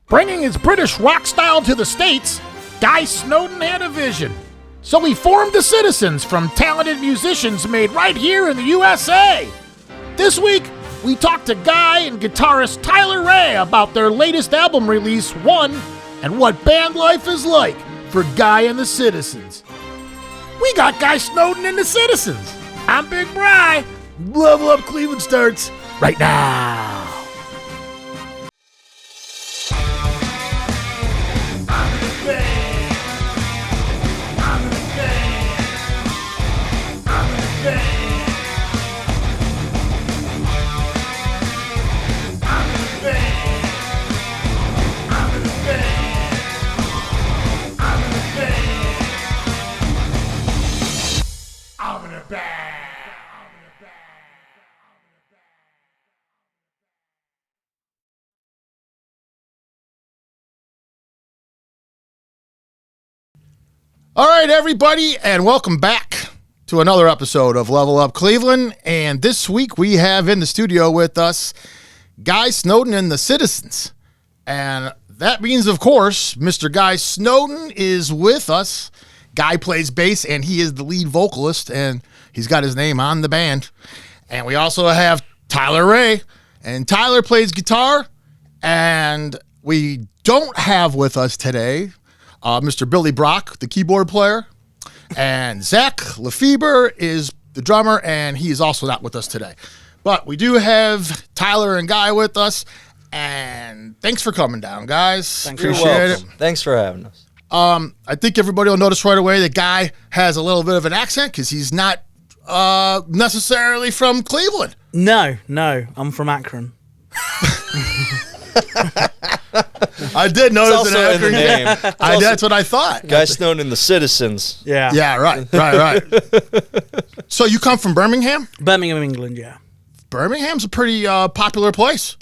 Bringing his British rock style to the States, Guy Snowdon had a vision. So he formed the Citizens from talented musicians made right here in the USA. This week, we talked to Guy and guitarist Tyler Ray about their latest album release, One, and what band life is like for Guy and the Citizens. We got Guy Snowdon and the Citizens. I'm Big Bri. Level Up Cleveland starts right now. All right, everybody, and welcome back to another episode of Level Up Cleveland. And this week we have in the studio with us Guy Snowdon and the Citizens. And that means, of course, Mr. Guy Snowdon is with us. Guy plays bass, and he is the lead vocalist, and he's got his name on the band. And we also have Tyler Ray, and Tyler plays guitar. And we don't have with us today Mr. Billy Brock, the keyboard player, and Zach Lefebvre is the drummer, and he is also not with us today. But we do have Tyler and Guy with us, and thanks for coming down, guys. Appreciate it. Thanks for having us. I think everybody will notice right away that Guy has a little bit of an accent because he's not necessarily from Cleveland. No, I'm from Akron. I did notice also in the name. That's what I thought. Guy Snowdon and the Citizens. Yeah, right. So you come from Birmingham? Birmingham, England, yeah. Birmingham's a pretty popular place,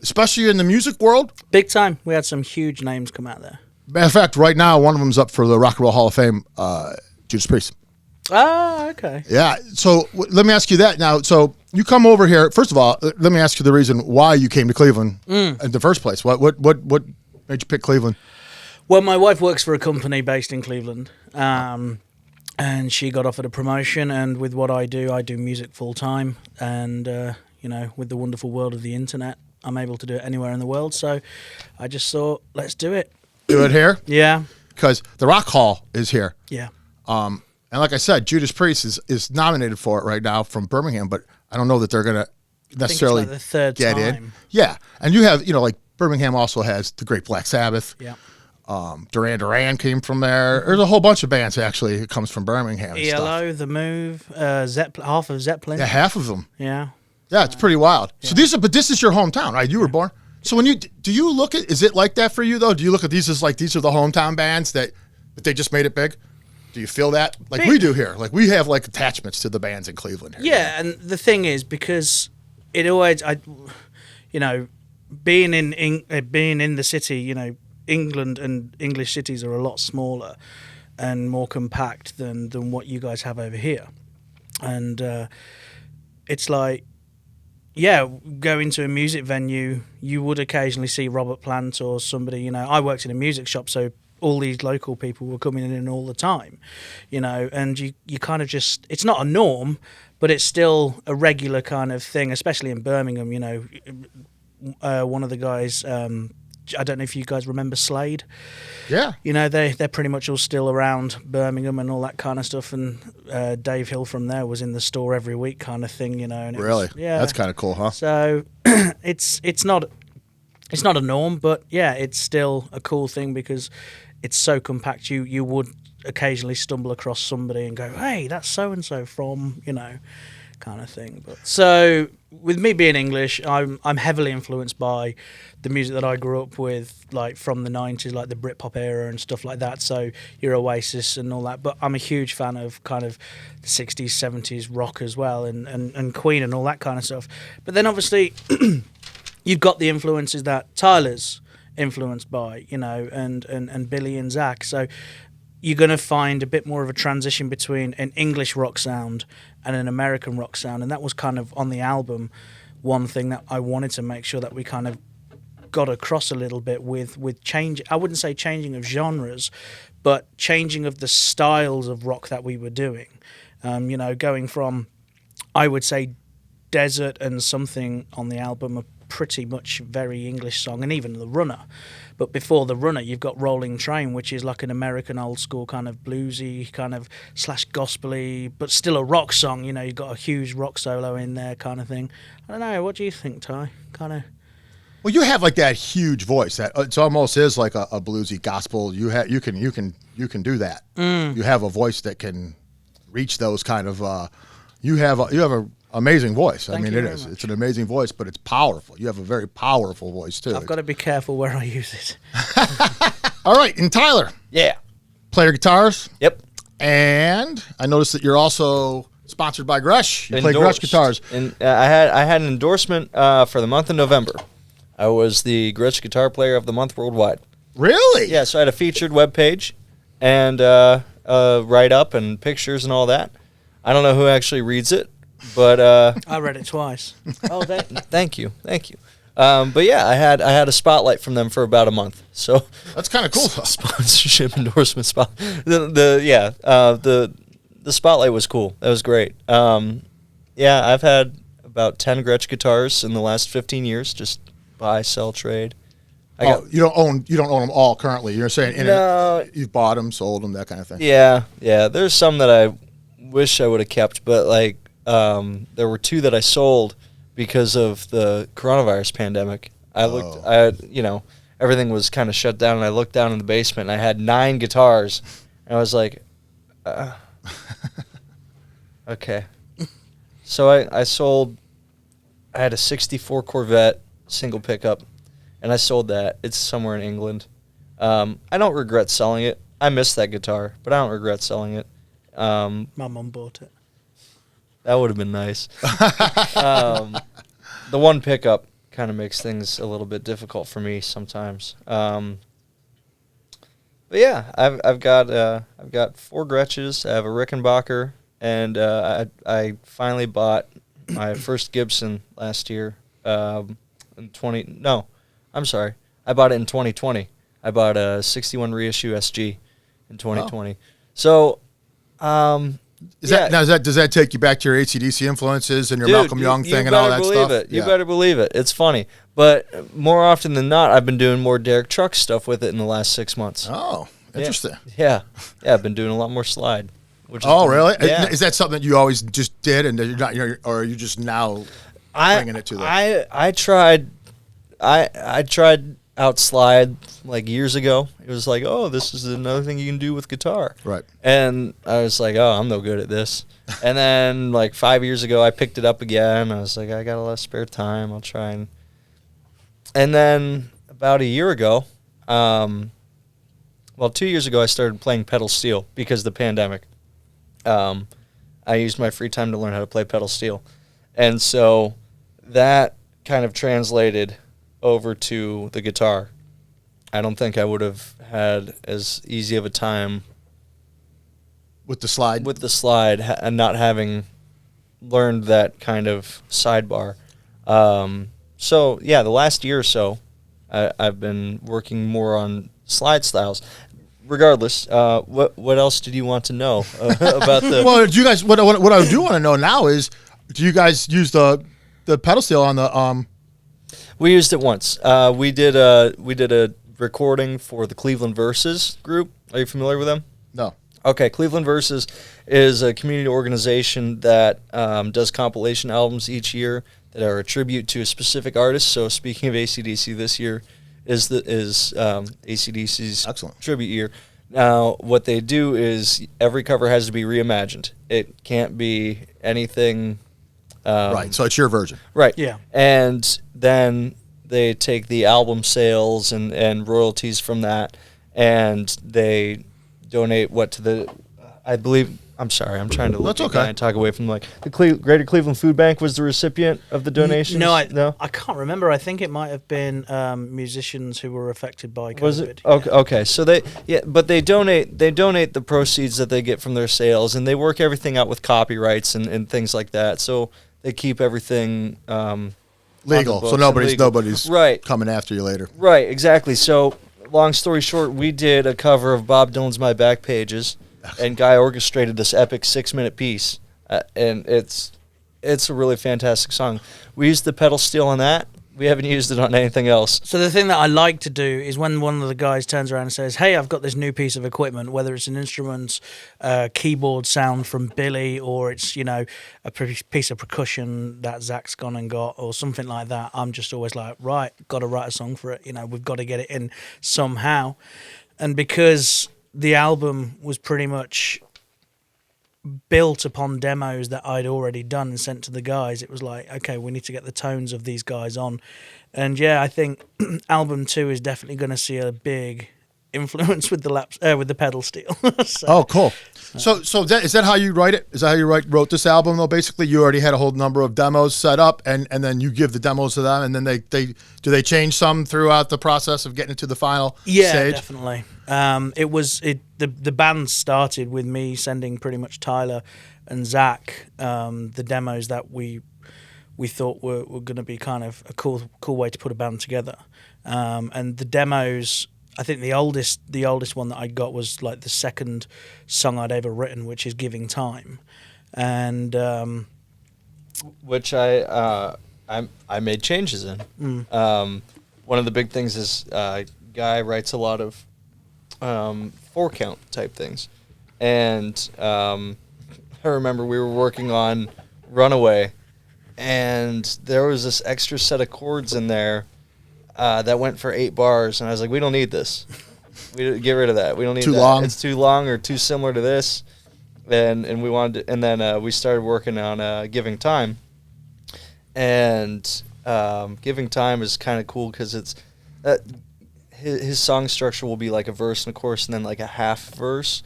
especially in the music world. Big time. We had some huge names come out there. Matter of fact, right now, one of them's up for the Rock and Roll Hall of Fame, Judas Priest. Ah, okay. Yeah, so let me ask you that now. So you come over here. First of all, let me ask you the reason why you came to Cleveland in the first place. What made you pick Cleveland? Well, my wife works for a company based in Cleveland, and she got offered a promotion. And with what I do music full time. And with the wonderful world of the internet, I'm able to do it anywhere in the world. So I just thought, let's do it. Do it here? Yeah. Because the Rock Hall is here. Yeah. And like I said, Judas Priest is nominated for it right now from Birmingham, but I don't know that they're going to necessarily I think it's like the third get time. in. Yeah. And you have, like Birmingham also has the Great Black Sabbath. Yeah. Duran Duran came from there. There's a whole bunch of bands, actually, that comes from Birmingham. ELO, The Move, half of Zeppelin. Yeah, half of them. Yeah. Yeah, it's pretty wild. Yeah. So this is your hometown, right? You were born. So when do you look at, is it like that for you though? Do you look at these as like, these are the hometown bands that they just made it big? Do you feel that? Like we do here. Like we have like attachments to the bands in Cleveland here. Yeah, and the thing is, because it always, being in the city, England and English cities are a lot smaller and more compact than what you guys have over here. And it's like, yeah, go into a music venue, you would occasionally see Robert Plant or somebody, I worked in a music shop, so all these local people were coming in all the time, and you kind of just, it's not a norm, but it's still a regular kind of thing, especially in Birmingham. One of the guys, I don't know if you guys remember Slade. Yeah. They're pretty much all still around Birmingham and all that kind of stuff, and Dave Hill from there was in the store every week kind of thing, and really? Yeah. That's kind of cool, huh? So it's not a norm, but yeah, it's still a cool thing because it's so compact. You would occasionally stumble across somebody and go, hey, that's so-and-so from, kind of thing. But so with me being English, I'm heavily influenced by the music that I grew up with, like from the 90s, like the Britpop era and stuff like that. So your Oasis and all that. But I'm a huge fan of kind of the 60s, 70s rock as well, and Queen and all that kind of stuff. But then obviously you've got the influences that Tyler's influenced by, and Billy and Zach. So you're going to find a bit more of a transition between an English rock sound and an American rock sound. And that was kind of on the album, one thing that I wanted to make sure that we kind of got across a little bit with change. I wouldn't say changing of genres, but changing of the styles of rock that we were doing. Going from, I would say, Desert and Something on the album are pretty much very English song, and even The Runner. But before The Runner, you've got Rolling Train, which is like an American old school kind of bluesy, kind of / gospel-y, but still a rock song. You've got a huge rock solo in there kind of thing. I don't know. What do you think, Ty? Kind of. Well, you have like that huge voice that it almost is like a bluesy gospel. You can do that. You have a voice that can reach those kind of. You have a amazing voice. Thank I mean, you it very is. much. It's an amazing voice, but it's powerful. You have a very powerful voice too. I've got to be careful where I use it. All right, and Tyler, Yeah. player guitars, Yep. and I noticed that you're also sponsored by Gresh. You play Gresh guitars. And I had an endorsement for the month of November. I was the Gresh Guitar Player of the Month worldwide. Really? Yeah, so I had a featured webpage and write-up and pictures and all that. I don't know who actually reads it, but I read it twice. oh, thank you. But yeah, I had a spotlight from them for about a month. So That's kind of cool. sponsorship endorsement spot. The spotlight was cool. That was great. Yeah, I've had about 10 Gretsch guitars in the last 15 years. Just buy, sell, trade. You don't own them all currently. You're saying No. you've bought them, sold them, that kind of thing. Yeah. There's some that I wish I would have kept, but like there were 2 that I sold because of the coronavirus pandemic. Everything was kind of shut down, and I looked down in the basement, and I had 9 guitars, and I was like, okay. So I sold. I had a '64 Corvette single pickup, and I sold that. It's somewhere in England. I don't regret selling it. I miss that guitar, but I don't regret selling it. My mum bought it. That would have been nice. The one pickup kind of makes things a little bit difficult for me sometimes. But yeah, I've got 4 Gretches. I have a Rickenbacker, and I finally bought my first Gibson last year. In 20. No, I'm sorry. I bought it in 2020. I bought a 61 reissue SG in 2020. Oh. So. Does that take you back to your AC/DC influences and your Malcolm Young thing and all that stuff? You better believe it. It's funny. But more often than not, I've been doing more Derek Trucks stuff with it in the last 6 months. Oh, interesting. Yeah, I've been doing a lot more slide. Really? Yeah. Is that something that you always just did, and you're not, or are you just now bringing it to that? I tried out slide like years ago. It was like, oh, this is another thing you can do with guitar. Right. And I was like, oh, I'm no good at this. And then like 5 years ago, I picked it up again. I was like, I got a lot of spare time. I'll try and then about a year ago, 2 years ago, I started playing pedal steel because of the pandemic. I used my free time to learn how to play pedal steel. And so that kind of translated over to the guitar. I don't think I would have had as easy of a time with the slide and not having learned that kind of sidebar. So yeah, the last year or so, I've been working more on slide styles. Regardless, what else did you want to know about the? Well, do you guys? What I do want to know now is, do you guys use the pedal steel on the We used it once. We did a recording for the Cleveland Verses group. Are you familiar with them? No. Okay, Cleveland Verses is a community organization that does compilation albums each year that are a tribute to a specific artist. So speaking of AC/DC, this year is AC/DC's Excellent tribute year. Now, what they do is every cover has to be reimagined. It can't be anything. Right, so it's your version. Right. Yeah. And then they take the album sales and royalties from that, and they donate to the, I believe, I'm sorry, I'm trying to look at and talk away from the Greater Cleveland Food Bank was the recipient of the donations? No, I can't remember. I think it might have been musicians who were affected by COVID. Was it? Okay. So they donate the proceeds that they get from their sales, and they work everything out with copyrights and things like that. So they keep everything legal, so nobody's right. coming after you later. Right, exactly. So, long story short, we did a cover of Bob Dylan's My Back Pages, and Guy orchestrated this epic 6-minute piece, and it's a really fantastic song. We used the pedal steel on that. We haven't used it on anything else. So the thing that I like to do is when one of the guys turns around and says, hey, I've got this new piece of equipment, whether it's an instrument, keyboard sound from Billy, or it's, a piece of percussion that Zach's gone and got, or something like that, I'm just always like, right, got to write a song for it. We've got to get it in somehow. And because the album was pretty much built upon demos that I'd already done and sent to the guys, it was like, okay, we need to get the tones of these guys on. And yeah, I think album 2 is definitely going to see a big influence with the pedal steel. So, oh, cool. So is that how you write it? Is that how you wrote this album though? Basically, you already had a whole number of demos set up, and then you give the demos to them, and then they change some throughout the process of getting it to the final stage? Yeah, definitely. The band started with me sending pretty much Tyler and Zach the demos that we thought were going to be kind of a cool way to put a band together. And the demos, I think the oldest one that I got was like the second song I'd ever written, which is Giving Time, and which I made changes in. One of the big things is Guy writes a lot of 4-count type things, and I remember we were working on Runaway, and there was this extra set of chords in there that went for 8 bars, and I was like, we don't need this. We get rid of that. We don't need too that. long. It's too long or too similar to this, and we wanted to, and then we started working on Giving Time, and Giving Time is kind of cool because it's his song structure will be like a verse and a chorus and then like a half verse,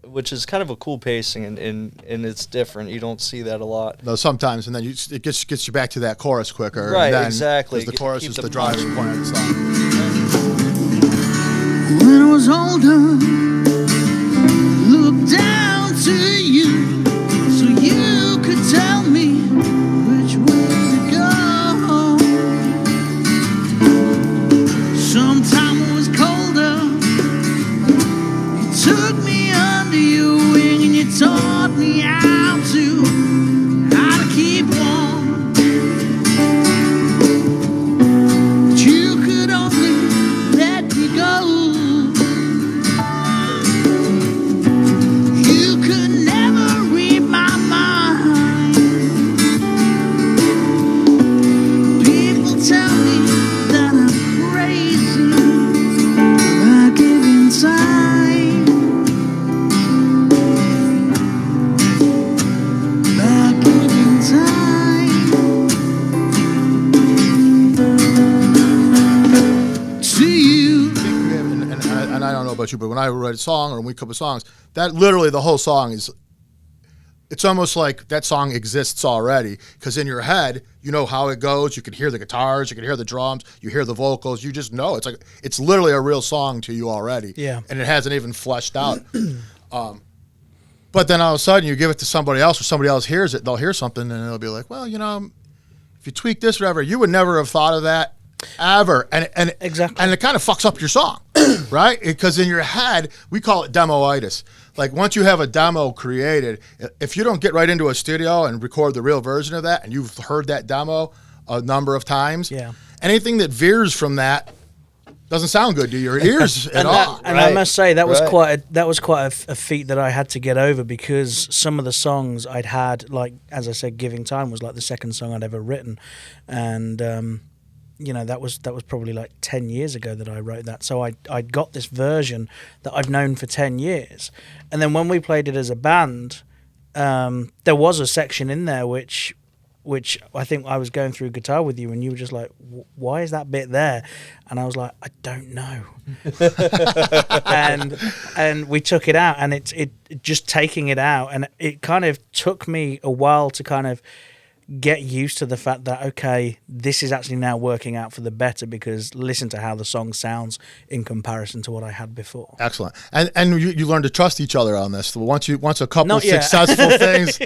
which is kind of a cool pacing, and it's different. You don't see that a lot. No, sometimes, and then it gets you back to that chorus quicker. Right, and then, exactly. Because the chorus is the driving point of the song. When I was older, looked down to you so you could tell me which way to go. Sometime it was colder, you took me under your wing and you taught me how to keep warm. But you could only let me go. You could never read my mind. People tell me that I'm crazy by giving time. By giving time to you. And I don't know about you, but when I write a song or when we come up with songs, that literally the whole song is, it's almost like that song exists already, because in your head, you know how it goes. You can hear the guitars, you can hear the drums, you hear the vocals. You just know. It's literally a real song to you already. Yeah. And it hasn't even fleshed out. But then all of a sudden you give it to somebody else, or somebody else hears it, they'll hear something and they'll be like, well, if you tweak this or whatever, you would never have thought of that ever. And Exactly. And it kind of fucks up your song, right? Because in your head, we call it demoitis. Like once you have a demo created, if you don't get right into a studio and record the real version of that, and you've heard that demo a number of times, Yeah. anything that veers from that doesn't sound good to your ears at all. And I must say that was Right. quite a feat that I had to get over, because some of the songs I'd had, like as I said, Giving Time was like the second song I'd ever written, and that was probably like 10 years ago that I wrote that. So I'd got this version that I've known for 10 years, and then when we played it as a band, there was a section in there which I think I was going through guitar with you, and you were just like, why is that bit there? And I was like, I don't know. and we took it out, and it just taking it out, and it kind of took me a while to kind of get used to the fact that, okay, this is actually now working out for the better because listen to how the song sounds in comparison to what I had before. Excellent. And you learn to trust each other on this. Once a couple Not yet. successful things.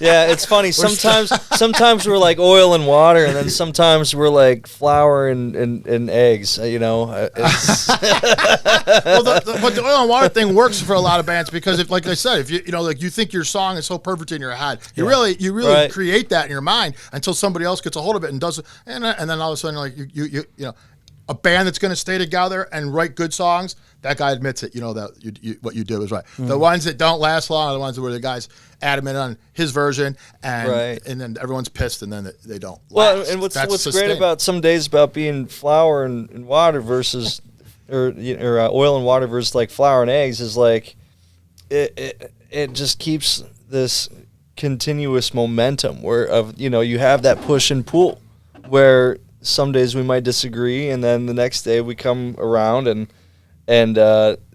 Yeah, it's funny. Sometimes we're like oil and water, and then sometimes we're like flour and eggs. You know, it's Well, but the oil and water thing works for a lot of bands because, if, like I said, if you know, like you think your song is so perfect in your head, you really Right. create that in your mind until somebody else gets a hold of it and does it, and then all of a sudden, like you know, a band that's going to stay together and write good songs, that guy admits it. You know that what you do is right. The ones that don't last long are the ones where the guy's adamant on his version, and then everyone's pissed, and then they don't. well. last. And what's That's great sustained. about some days about being flour and water versus or oil and water versus like flour and eggs is like it just keeps this continuous momentum where you have that push and pull where some days we might disagree and then the next day we come around and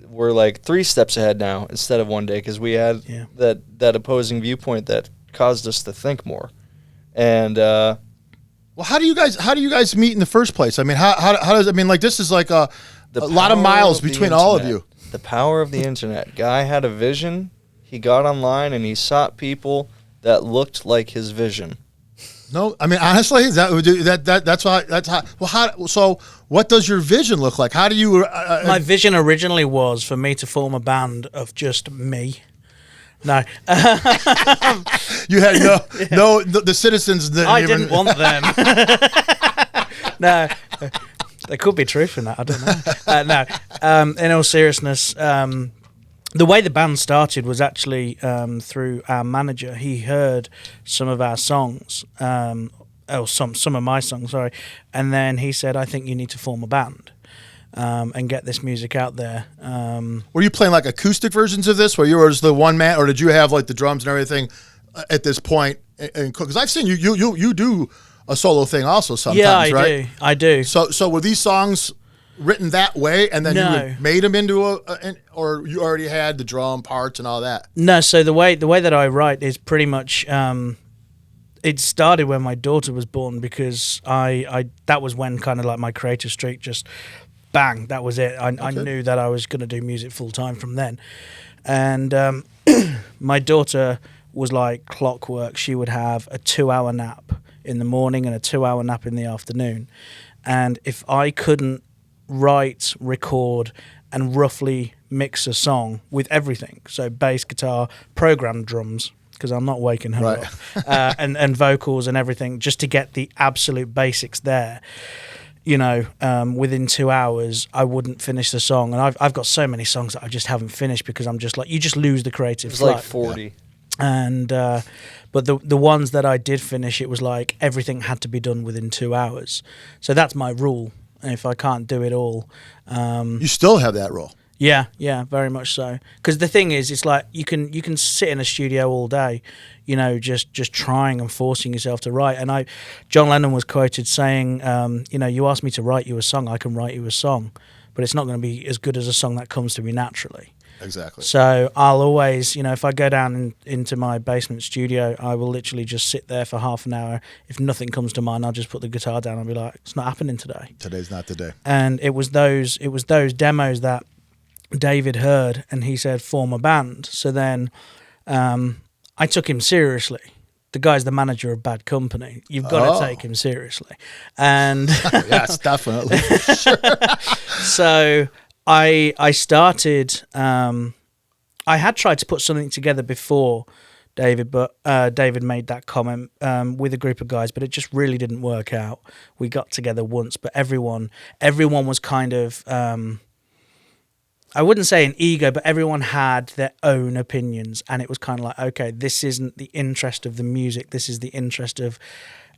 we're like 3 steps ahead now instead of one day because we had that opposing viewpoint that caused us to think more. And well, how do you guys meet in the first place? I mean, how does like this is like a lot of miles between all of you. The power of the internet. Guy had a vision. He got online and he sought people that looked like his vision. No, I mean honestly, that's how. Well, so what does your vision look like? How do you? My vision originally was for me to form a band of just me. No, you had no the citizens. I didn't want them. No, there could be truth in that. I don't know. No, in all seriousness, the way the band started was actually through our manager. He heard some of our songs, some of my songs, sorry, and then he said, "I think you need to form a band and get this music out there." Were you playing like acoustic versions of this, where you were just the one man, or did you have like the drums and everything at this point? Because I've seen you do a solo thing also sometimes, yeah, right? I do. So were these songs written that way, and then you made them into or you already had the drum parts and all that? No, so the way that I write is pretty much it started when my daughter was born because I that was when kind of like my creative streak just bang, that was it. I knew that I was going to do music full time from then, and my daughter was like clockwork. She would have a 2-hour nap in the morning and a 2-hour nap in the afternoon, and if I couldn't write, record, and roughly mix a song with everything, so bass, guitar, programmed drums, because I'm not waking her up, and vocals and everything, just to get the absolute basics there. Within 2 hours, I wouldn't finish the song, and I've got so many songs that I just haven't finished because I'm just like, you just lose the creative flow. It was like 40. And but the ones that I did finish, it was like everything had to be done within 2 hours. So that's my rule. And if I can't do it all, you still have that rule. Yeah, very much so. Because the thing is, it's like you can sit in a studio all day, just trying and forcing yourself to write. And John Lennon was quoted saying, you ask me to write you a song, I can write you a song, but it's not going to be as good as a song that comes to me naturally. Exactly. So I'll always, if I go down into my basement studio, I will literally just sit there for half an hour. If nothing comes to mind, I'll just put the guitar down and be like, it's not happening today. Today's not the day. And it was those demos that David heard, and he said, form a band. So then I took him seriously. The guy's the manager of Bad Company. You've got to take him seriously. And yes, definitely. Sure. So I started, I had tried to put something together before David, but David made that comment with a group of guys, but it just really didn't work out. We got together once, but everyone was kind of, I wouldn't say an ego, but everyone had their own opinions, and it was kind of like, okay, this isn't the interest of the music, this is the interest of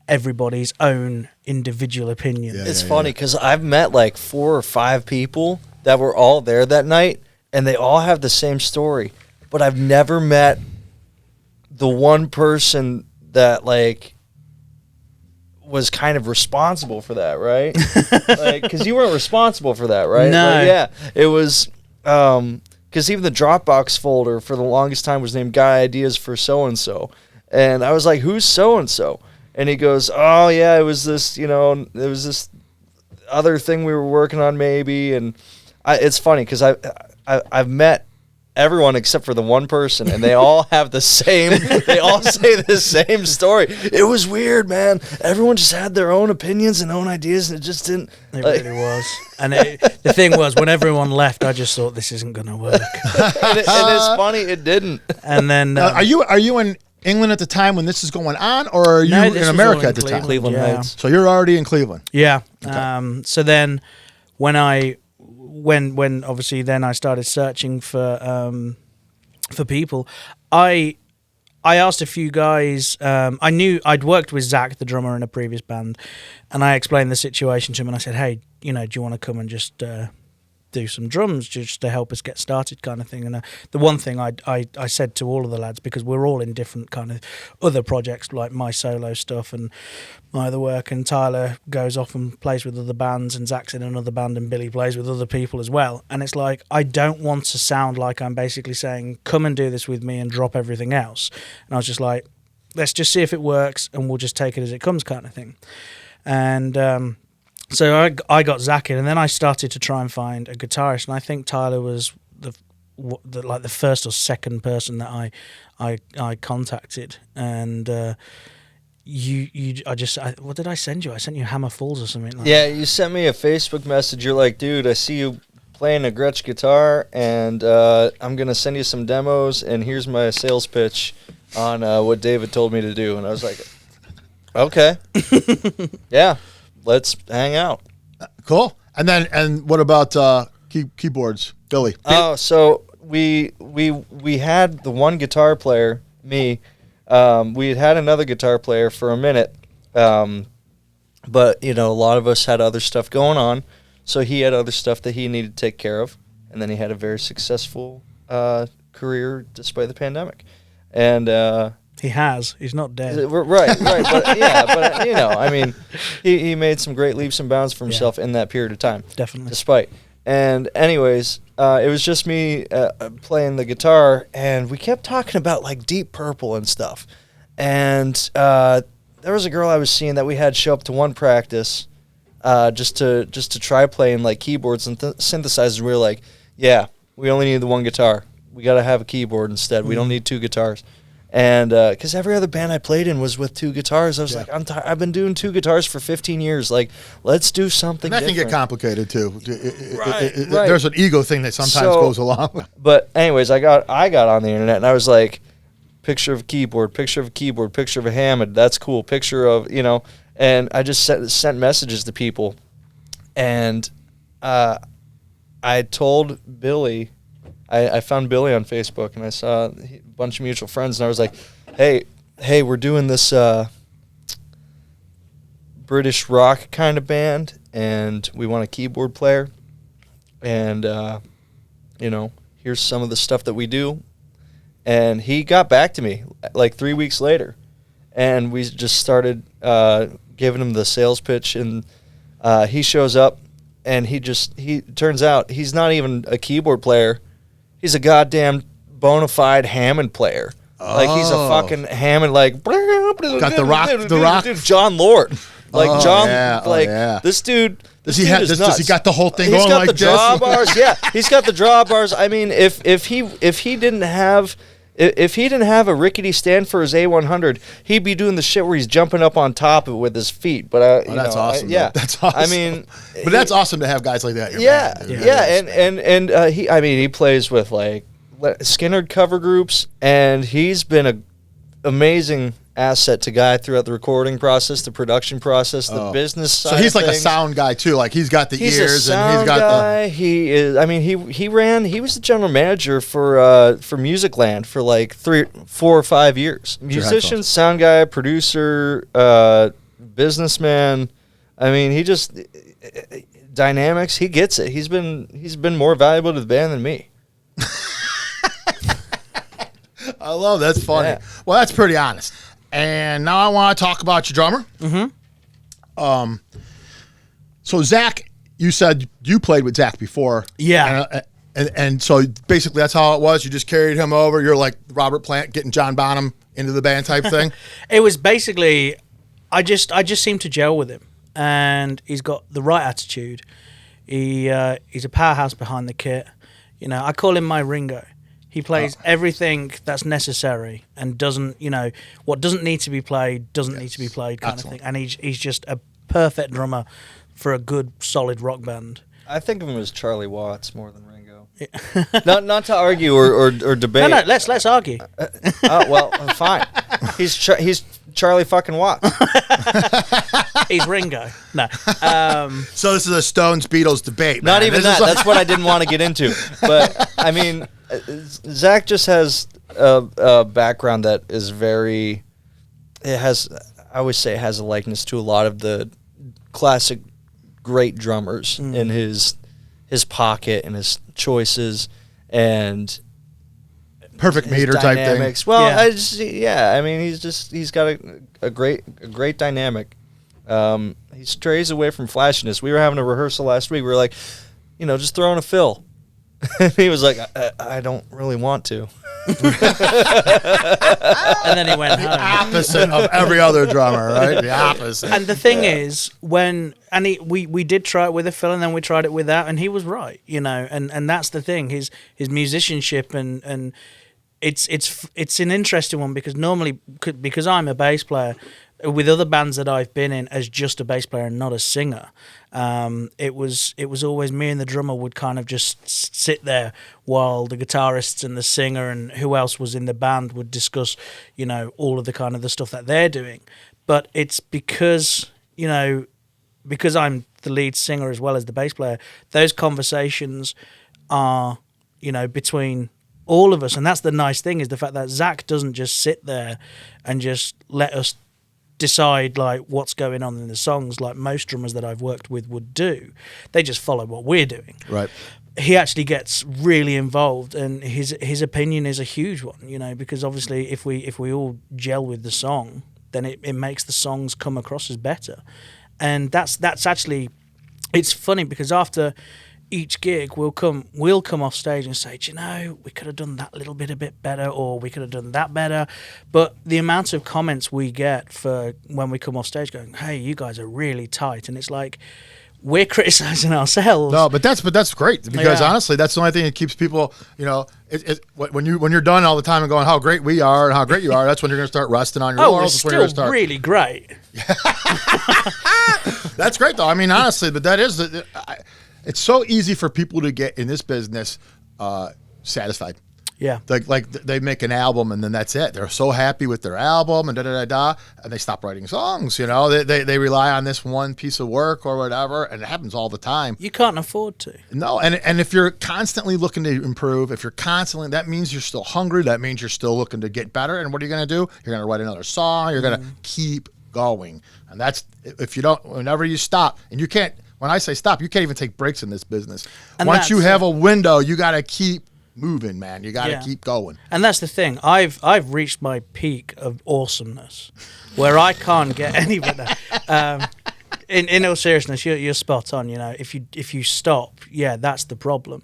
everybody's own individual opinion. It's funny because I've met like 4 or 5 people that were all there that night, and they all have the same story, but I've never met the one person that like was kind of responsible for that, right? Like, because you weren't responsible for that, right? No. Like, yeah, it was because even the Dropbox folder for the longest time was named Guy Ideas for so and so, And I was like, who's so-and-so? And he goes, oh, yeah, it was this, this other thing we were working on maybe. And it's funny because I've met everyone except for the one person, and they all have the same, they all say the same story. It was weird, man. Everyone just had their own opinions and own ideas, and it just didn't. It really was. And the thing was, when everyone left, I just thought, this isn't going to work. and it's funny, it didn't. And then... are you in England at the time when this is going on, or are you No, in this was America all in at the time? Cleveland Yeah. Heights. So you're already in Cleveland. Yeah. So then when obviously then I started searching for people, I asked a few guys. I knew I'd worked with Zach, the drummer, in a previous band, and I explained the situation to him. And I said, "Hey, do you want to come and just do some drums just to help us get started," kind of thing? And the one thing I said to all of the lads, because we're all in different kind of other projects, like my solo stuff and my other work, and Tyler goes off and plays with other bands, and Zach's in another band, and Billy plays with other people as well. And it's like, I don't want to sound like I'm basically saying, come and do this with me and drop everything else. And I was just like, let's just see if it works, and we'll just take it as it comes, kind of thing. And so I got Zach in, and then I started to try and find a guitarist, and I think Tyler was the first or second person that I contacted. And what did I send you? I sent you Hammer Falls or something like that. Yeah, you sent me a Facebook message. You're like, dude, I see you playing a Gretsch guitar, and I'm going to send you some demos, and here's my sales pitch on what David told me to do. And I was like, okay. Yeah, let's hang out. Cool. And what about keyboards, Billy? Oh, so we had the one guitar player, me. We had another guitar player for a minute, but a lot of us had other stuff going on, so he had other stuff that he needed to take care of, and then he had a very successful career despite the pandemic, and he's not dead. right, but yeah, but I mean, he made some great leaps and bounds for himself in that period of time, Definitely. despite. And anyways, it was just me playing the guitar, and we kept talking about like Deep Purple and stuff. And there was a girl I was seeing that we had show up to one practice just to try playing like keyboards and synthesizers. We were like, yeah, we only need the one guitar. We got to have a keyboard instead. We don't need two guitars. And because every other band I played in was with two guitars, I was like, I've been doing two guitars for 15 years. Like, let's do something And that different. can get complicated too. Right. There's an ego thing that sometimes goes along. But anyways, I got on the internet, and I was like, picture of a keyboard, picture of a keyboard, picture of a Hammond. That's cool. Picture of, and I just sent messages to people. And I told Billy, I found Billy on Facebook, and I saw a bunch of mutual friends, and I was like, hey, we're doing this British rock kind of band, and we want a keyboard player, and here's some of the stuff that we do. And he got back to me like 3 weeks later, and we just started giving him the sales pitch, and he shows up, and he turns out he's not even a keyboard player. He's a goddamn bona fide Hammond player. Oh. Like, he's a fucking Hammond, like... Got the rock. John Lord. Like, this dude... Does he got the whole thing going like this? He's got the drawbars. Yeah, he's got the drawbars. I mean, if he didn't have a rickety stand for his A100, he'd be doing the shit where he's jumping up on top of it with his feet. But that's awesome. Yeah, that's awesome. I mean, but that's awesome to have guys like that. In your band, and he plays with like Skinner cover groups, and he's been an amazing asset to Guy throughout the recording process, the production process, the business side. So he's like things. a sound guy too. Like, he's got the he's ears, a sound and he's got guy. He is. I mean, he was the general manager for Musicland for like 4 or 5 years. Musician, sound guy, producer, businessman. I mean, he just dynamics. He gets it. He's been more valuable to the band than me. I love that's funny. Yeah. Well, that's pretty honest. And now I want to talk about your drummer. Mm-hmm. So Zach, you said you played with Zach before. Yeah. And so basically that's how it was. You just carried him over. You're like Robert Plant getting John Bonham into the band type thing? It was basically, I just seemed to gel with him, and he's got the right attitude. He's a powerhouse behind the kit. You know, I call him my Ringo. He plays everything that's necessary and doesn't, you know, what doesn't need to be played doesn't need to be played kind of thing. And he's just a perfect drummer for a good, solid rock band. I think of him as Charlie Watts more than Ringo. not to argue or debate. No, let's argue. Well, fine. He's Charlie fucking Watts. He's Ringo. No. So this is a Stones Beatles debate. Not man. even This that. is like- That's what I didn't want to get into. But I mean, Zach just has a background that is very. It has. I always say it has a likeness to a lot of the classic great drummers in his pocket and his choices and perfect his meter type thing. dynamics. Well, Yeah. I mean, he's got a great dynamic. He strays away from flashiness. We were having a rehearsal last week. We were like, you know, just throw in a fill. And he was like, I don't really want to. And then he went home. Opposite of every other drummer, right? The opposite. And the thing is, we did try it with a fill, and then we tried it without, and he was right, you know. And that's the thing. His musicianship and it's an interesting one because normally because I'm a bass player. With other bands that I've been in as just a bass player and not a singer, it was always me and the drummer would kind of just sit there while the guitarists and the singer and who else was in the band would discuss, you know, all of the kind of the stuff that they're doing. But it's because, you know, because I'm the lead singer as well as the bass player, those conversations are, you know, between all of us. And that's the nice thing is the fact that Zach doesn't just sit there and just let us decide like what's going on in the songs like most drummers that I've worked with would do. They just follow what we're doing. Right. He actually gets really involved, and his opinion is a huge one, you know, because obviously if we all gel with the song, then it makes the songs come across as better. And that's actually, it's funny because after each gig we'll come off stage and say, do you know, we could have done that little bit a bit better, or we could have done that better. But the amount of comments we get for when we come off stage going, hey, you guys are really tight, and it's like we're criticizing ourselves. No, but that's great because Yeah. honestly, that's the only thing that keeps people, you know, when you're done all the time and going how great we are and how great you are, that's when you're going to start resting on your Oh, laurels. it's That's when you're still gonna start. really great. That's great though. I mean, honestly, but that is it's so easy for people to get in this business satisfied. Yeah. Like they make an album and then that's it. They're so happy with their album and and they stop writing songs. You know, they rely on this one piece of work or whatever, and it happens all the time. You can't afford to. No, and if you're constantly looking to improve, if you're constantly, that means you're still hungry. That means you're still looking to get better. And what are you going to do? You're going to write another song. You're going to keep going. And that's if you don't. Whenever you stop, and you can't. When I say stop, you can't even take breaks in this business. And Once you that's have a window, you got to keep moving, man. You got to Yeah. keep going. And that's the thing. I've reached my peak of awesomeness, where I can't get any better. In all seriousness, you're spot on. You know, if you stop, yeah, that's the problem.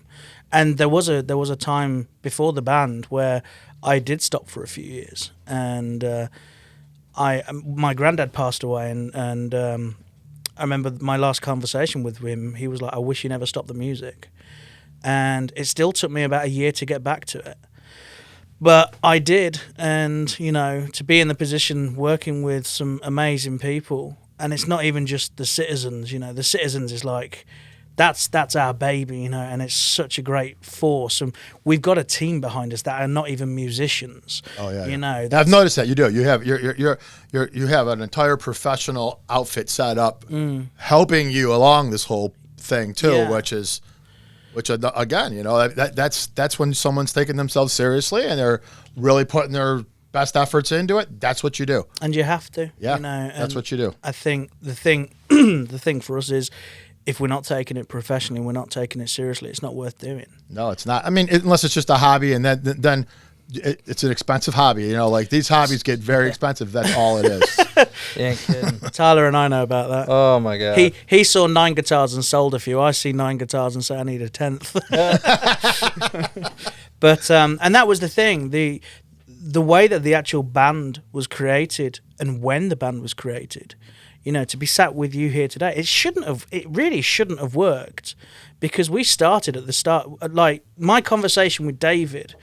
And there was a time before the band where I did stop for a few years, and my granddad passed away, and I remember my last conversation with him. He was like, "I wish you never stopped the music." And it still took me about a year to get back to it. But I did, and, you know, to be in the position working with some amazing people, and it's not even just the Citizens, you know, the Citizens is like, that's our baby, you know, and it's such a great force. And we've got a team behind us that are not even musicians. Oh yeah, You know, I've noticed that you do. You have you have an entire professional outfit set up, helping you along this whole thing too, Yeah. which again, you know, that's when someone's taking themselves seriously and they're really putting their best efforts into it. That's what you do. and you have to, Yeah, you know. that's and what you do. I think the thing, the thing for us is, if we're not taking it professionally, we're not taking it seriously, it's not worth doing. No, it's not. I mean, unless it's just a hobby, and then it's an expensive hobby. You know, like these hobbies get very expensive. That's all it is. You ain't kidding. Tyler and I know about that. Oh my god. He saw 9 guitars and sold a few. I see 9 guitars and say I need a 10th. But and that was the thing. the way that the actual band was created and when the band was created, you know, to be sat with you here today, it really shouldn't have worked, because we started at the start. Like, my conversation with David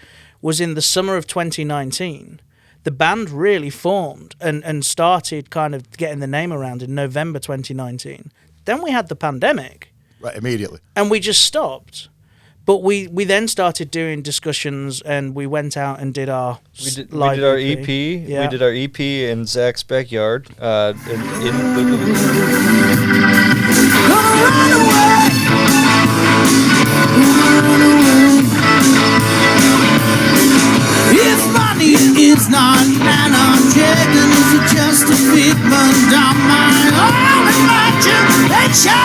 was in the summer of 2019. The band really formed and started kind of getting the name around in November 2019. Then we had the pandemic. Right, immediately. And we just stopped. But we then started doing discussions, and we went out and did our We did our EP. Yeah. We did our EP in Zach's backyard. If money is not an object, then is it just a figment of my own imagination?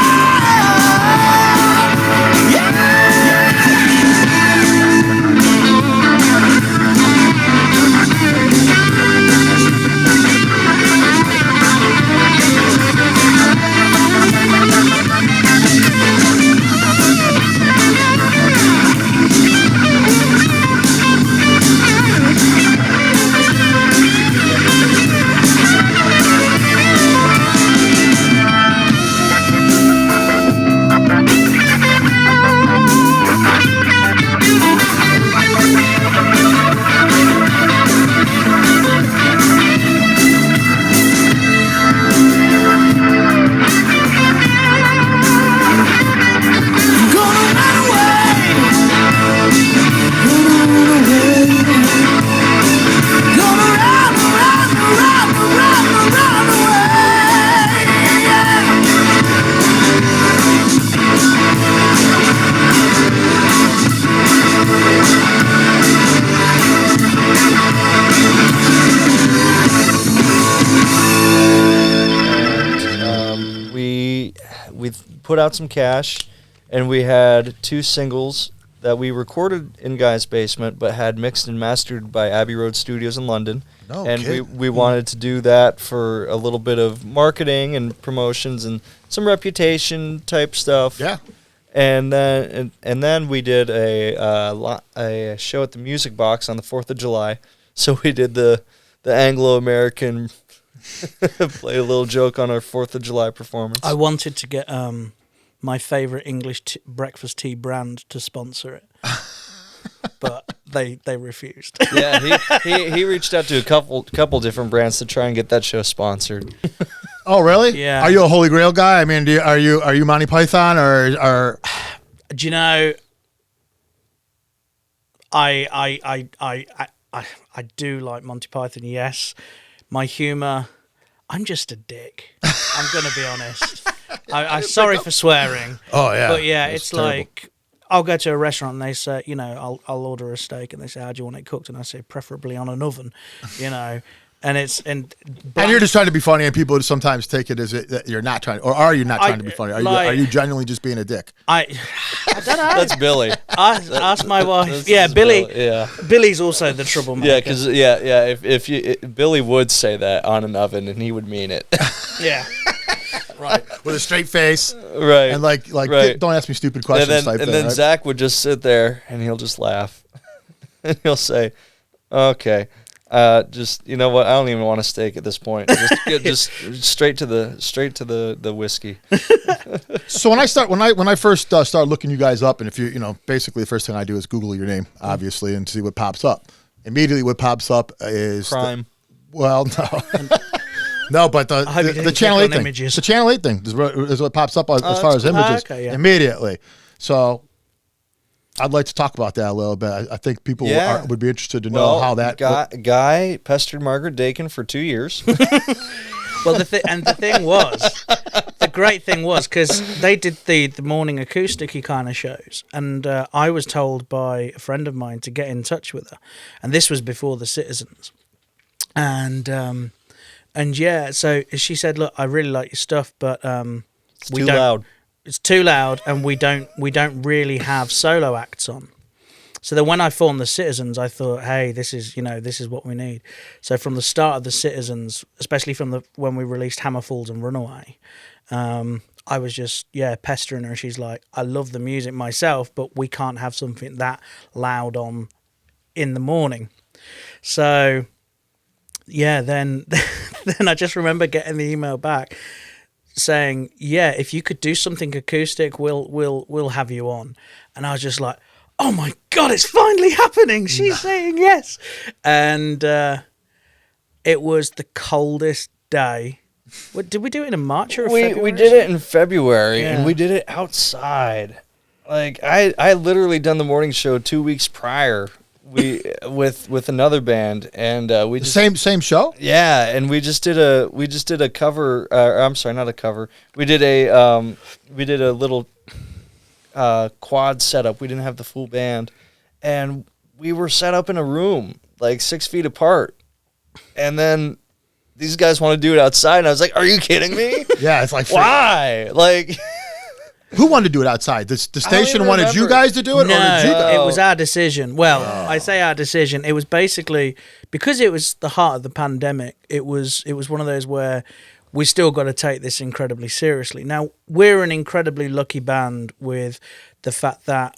We put out some cash, and we had 2 singles that we recorded in Guy's basement, but had mixed and mastered by Abbey Road Studios in London. No and kidding. we wanted to do that for a little bit of marketing and promotions and some reputation type stuff. Yeah. And then we did a show at the Music Box on the 4th of July. So we did the Anglo-American play a little joke on our 4th of July performance. I wanted to get my favourite English breakfast tea brand to sponsor it, but they refused. Yeah, he reached out to a couple different brands to try and get that show sponsored. Oh, really? Yeah. Are you a Holy Grail guy? I mean, are you Monty Python or? Do you know? I do like Monty Python. Yes, my humour. I'm just a dick. I'm gonna be honest. I'm sorry for swearing. Oh yeah. But yeah, That's it's terrible. like I'll go to a restaurant and they say, you know, I'll order a steak and they say, how do you want it cooked? And I say, preferably on an oven, you know. And it's And you're just trying to be funny, and people sometimes take it as that you're not trying, or are you not trying to be funny? Are you genuinely just being a dick? I don't know. That's Billy. Ask my wife. That's Yeah, Billy. Yeah. Billy's also the troublemaker. Yeah, because if Billy would say that on an oven, and he would mean it. Yeah. Right. With a straight face, Right. and like right. don't ask me stupid questions type and thing. then Right? Zach would just sit there and he'll just laugh, and he'll say, "Okay, just, you know what? I don't even want a steak at this point. Just straight to the whiskey." So when I first started looking you guys up, and if you know, basically the first thing I do is Google your name, obviously, and see what pops up. Immediately, what pops up is Crime. Well, no. No, but I hope you the didn't Channel click 8 on thing. images. The Channel 8 thing is what pops up as far as cool. images Okay, yeah. immediately. So I'd like to talk about that a little bit. I think people Yeah. would be interested to know how that. Guy pestered Margaret Dakin for 2 years. Well, the great thing was, because they did the morning acoustic-y kind of shows, and I was told by a friend of mine to get in touch with her, and this was before the Citizens, and yeah, so she said, "Look, I really like your stuff, but It's too loud. It's too loud, and we don't really have solo acts on." So then when I formed the Citizens, I thought, hey, this is what we need. So from the start of the Citizens, especially when we released Hammerfalls and Runaway, I was just pestering her. She's like, I love the music myself, but we can't have something that loud on in the morning. So, yeah, then then I just remember getting the email back saying, "Yeah, if you could do something acoustic, we'll have you on." And I was just like, "Oh my God, it's finally happening! She's saying yes." And it was the coldest day. What, did we do it in March or February? We did it in February, Yeah. and we did it outside. Like I literally done the morning show 2 weeks prior. With another band, and we just Same show. yeah, and we just did a cover. I'm sorry, not a cover. We did a little quad setup. We didn't have the full band, and we were set up in a room like 6 feet apart, and then these guys want to do it outside, and I was like, "Are you kidding me? Yeah, it's like Why?" Like. Who wanted to do it outside? The station even wanted you remember. guys to do it, or did you? No, it was our decision. Well, I say our decision. It was basically because it was the heart of the pandemic. It was one of those where we still got to take this incredibly seriously. Now we're an incredibly lucky band with the fact that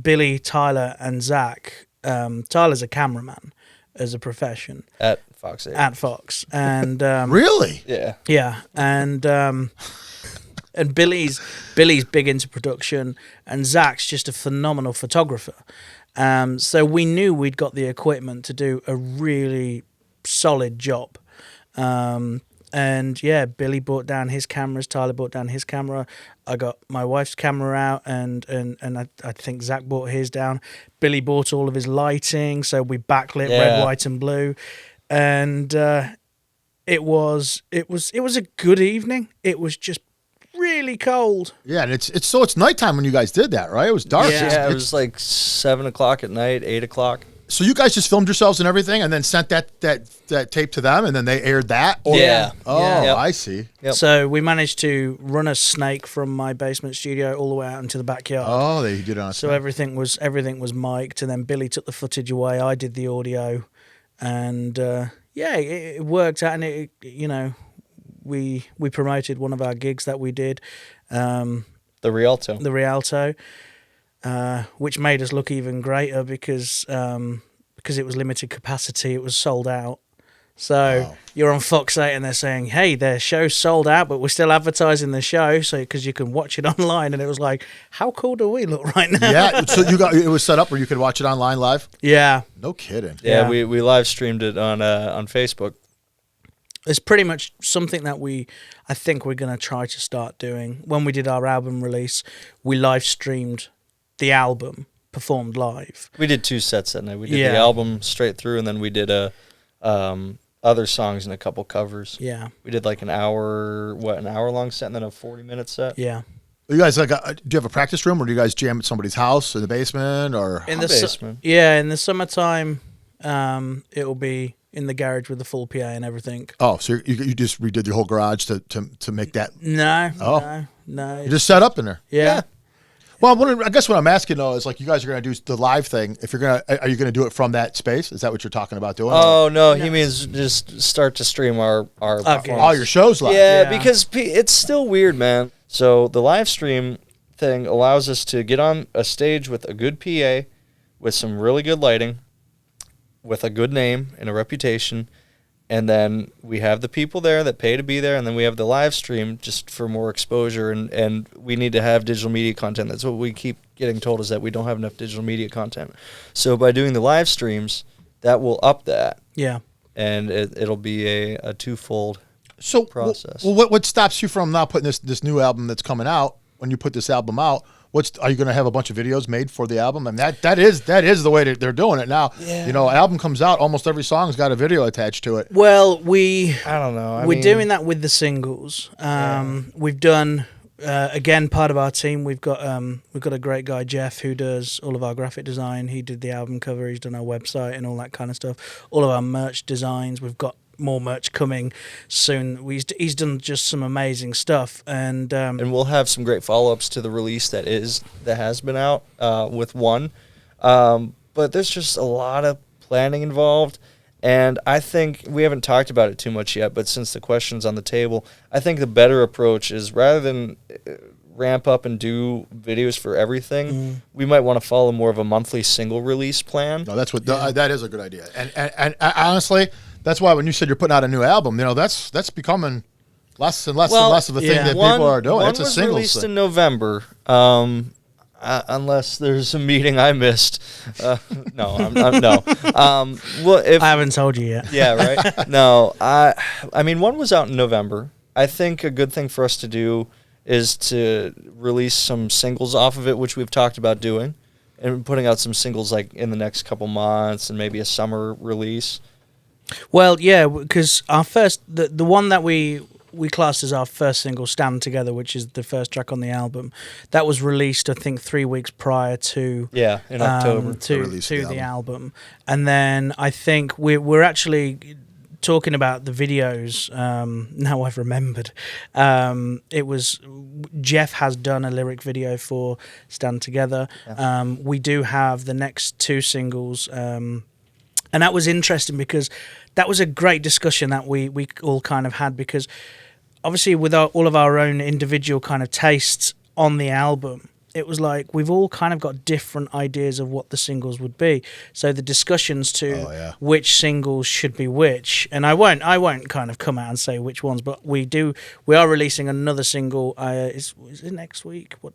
Billy, Tyler, and Zach. Tyler's a cameraman as a profession At Fox 8. at Fox, and Really? Yeah. yeah, and Billy's big into production, and Zach's just a phenomenal photographer. So we knew we'd got the equipment to do a really solid job. And yeah, Billy brought down his cameras, Tyler brought down his camera. I got my wife's camera out, and I think Zach brought his down. Billy bought all of his lighting, so we backlit red, white, and blue, and it was a good evening. It was just really cold. Yeah, and it's nighttime when you guys did that, right? It was dark. Yeah. It was like 7 o'clock at night, 8 o'clock. So you guys just filmed yourselves and everything, and then sent that tape to them, and then they aired that. Or, Yeah. Oh, Yeah. Yep. I see. Yep. So we managed to run a snake from my basement studio all the way out into the backyard. Oh, they did it on. So everything was mic'd, and then Billy took the footage away. I did the audio, and yeah, it worked out. And we promoted one of our gigs that we did, The Rialto. the Rialto, which made us look even greater because it was limited capacity. It was sold out. So you're on Fox 8 and they're saying, "Hey, their show's sold out, but we're still advertising the show, so because you can watch it online." And it was like, how cool do we look right now? Yeah, so it was set up where you could watch it online live. Yeah. No kidding. Yeah, Yeah. we live streamed it on Facebook. It's pretty much something that I think we're going to try to start doing. When we did our album release, we live streamed the album performed live. We did 2 sets that night. We did Yeah. the album straight through, and then we did other songs and a couple covers. Yeah. We did like an hour long set, and then a 40-minute set. Yeah. You guys do you have a practice room, or do you guys jam at somebody's house in the basement, or? In the the basement. in the summertime, it'll be in the garage with the full PA and everything. Oh, so you just redid your whole garage to make that? No. Oh. No. You just set up in there. Yeah. Well, I guess what I'm asking though is like you guys are going to do the live thing. Are you going to do it from that space? Is that what you're talking about doing? Oh no, he means just start to stream our performance. All your shows live. Yeah, Yeah. because it's still weird, man. So the live stream thing allows us to get on a stage with a good PA, with some really good lighting, with a good name and a reputation, and then we have the people there that pay to be there, and then we have the live stream just for more exposure, and we need to have digital media content. That's what we keep getting told, is that we don't have enough digital media content. So by doing the live streams, that will up that, Yeah. and it'll be a twofold So, process. well, what stops you from now putting this new album that's coming out? When you put this album out, are you going to have a bunch of videos made for the album? And that is the way that they're doing it now. Yeah. You know, album comes out, almost every song's got a video attached to it. Well, I don't know. we're doing that with the singles. We've done again, part of our team. We've got a great guy, Jeff, who does all of our graphic design. He did the album cover. He's done our website and all that kind of stuff. All of our merch designs. We've got more merch coming soon. He's done just some amazing stuff, and we'll have some great follow-ups to the release that has been out with one. But there's just a lot of planning involved, and I think we haven't talked about it too much yet, but since the question's on the table, I think the better approach is rather than ramp up and do videos for everything, we might want to follow more of a monthly single release plan. No, that's what that is a good idea. And honestly, that's why when you said you're putting out a new album, that's becoming less and less and less of a thing that people are doing. It's a single released thing. in November. Unless there's a meeting I missed. No, no. Well, if I haven't told you yet. yeah, right. No, I mean, one was out in November. I think a good thing for us to do is to release some singles off of it, which we've talked about doing, and putting out some singles like in the next couple months and maybe a summer release. Well, yeah, because our first, the one that we classed as our first single, Stand Together, which is the first track on the album, that was released, I think, 3 weeks prior to in October to the album. And then I think we're actually talking about the videos. Now I've remembered. It was Jeff has done a lyric video for Stand Together. Yeah. We do have the next 2 singles. And that was interesting because that was a great discussion that we all kind of had, because obviously with all of our own individual kind of tastes on the album, it was like we've all kind of got different ideas of what the singles would be. So the discussions to which singles should be which, and I won't kind of come out and say which ones, but we are releasing another single. Is it next week? we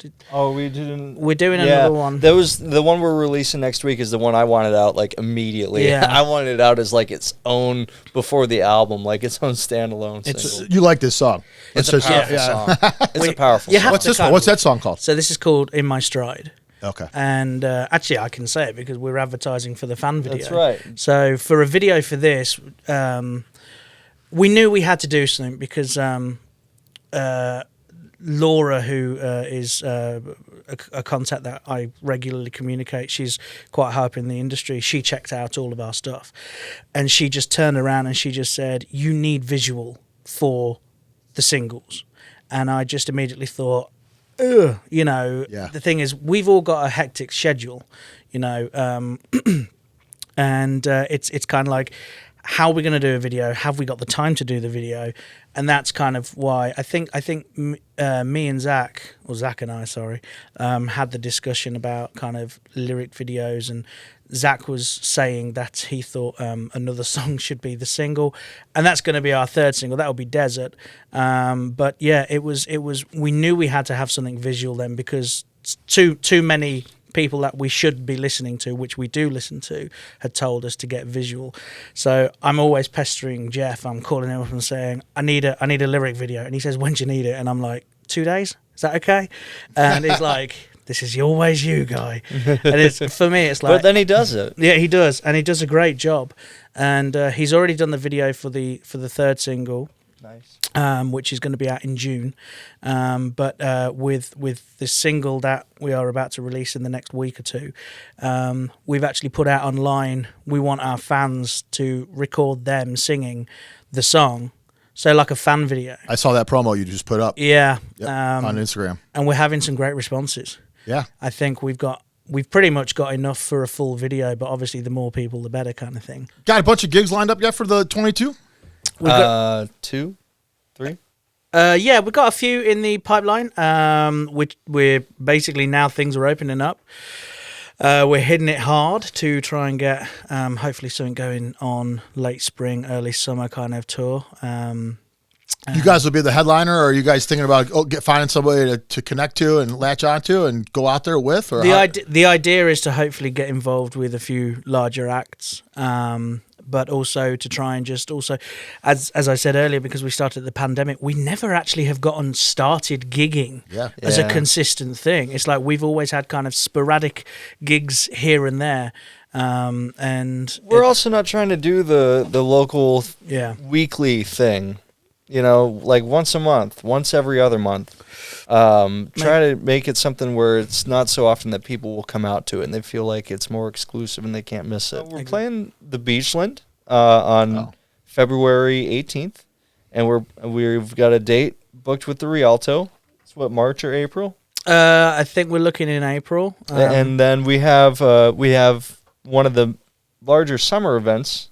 didn't? We're doing another one. The one we're releasing next week is the one I wanted out like immediately. Yeah. I wanted it out as like its own before the album, like its own standalone single. You like this song? It's a powerful song. It's a powerful song. What's this one? What's that song called? So this is called In My Stride. Okay. And actually, I can say it because we're advertising for the fan video. That's right. So for a video for this, we knew we had to do something because Laura, who is a contact that I regularly communicate, she's quite high up in the industry. She checked out all of our stuff, and she just turned around and she just said, "You need visual for the singles." And I just immediately thought, ugh, the thing is, we've all got a hectic schedule, and it's kind of like, how are we going to do a video? Have we got the time to do the video? And that's kind of why I think me and Zach and I, had the discussion about kind of lyric videos, and Zach was saying that he thought another song should be the single, and that's going to be our third single. That will be Desert. But yeah, it was. We knew we had to have something visual then, because too many people that we should be listening to, which we do listen to, had told us to get visual. So I'm always pestering Jeff. I'm calling him up and saying, I need a lyric video. And he says, when do you need it? And I'm like, 2 days? Is that okay? And he's like, this is always you, Guy. And for me, it's like... But then he does it. Yeah, he does. And he does a great job. And he's already done the video for the third single. Nice. Which is going to be out in June. But with this single that we are about to release in the next week or two, we've actually put out online, we want our fans to record them singing the song. So like a fan video. I saw that promo you just put up. Yeah. Yep, on Instagram. And we're having some great responses. Yeah. I think we've pretty much got enough for a full video, but obviously the more people, the better kind of thing. Got a bunch of gigs lined up yet for the 22? 2, 3. Yeah, we've got a few in the pipeline. Which we're basically, now things are opening up. We're hitting it hard to try and get hopefully something going on late spring, early summer kind of tour. You guys will be the headliner, or are you guys thinking about finding somebody to connect to and latch onto and go out there with? Or the idea is to hopefully get involved with a few larger acts. But also to try and just also, as I said earlier, because we started the pandemic, we never actually have gotten started gigging as a consistent thing. It's like we've always had kind of sporadic gigs here and there. And we're also not trying to do the local weekly thing, like once a month, once every other month. Try to make it something where it's not so often that people will come out to it and they feel like it's more exclusive and they can't miss it. We're playing the Beachland on February 18th, and we've got a date booked with the Rialto. It's March or April? I think we're looking in April. And then we have one of the larger summer events,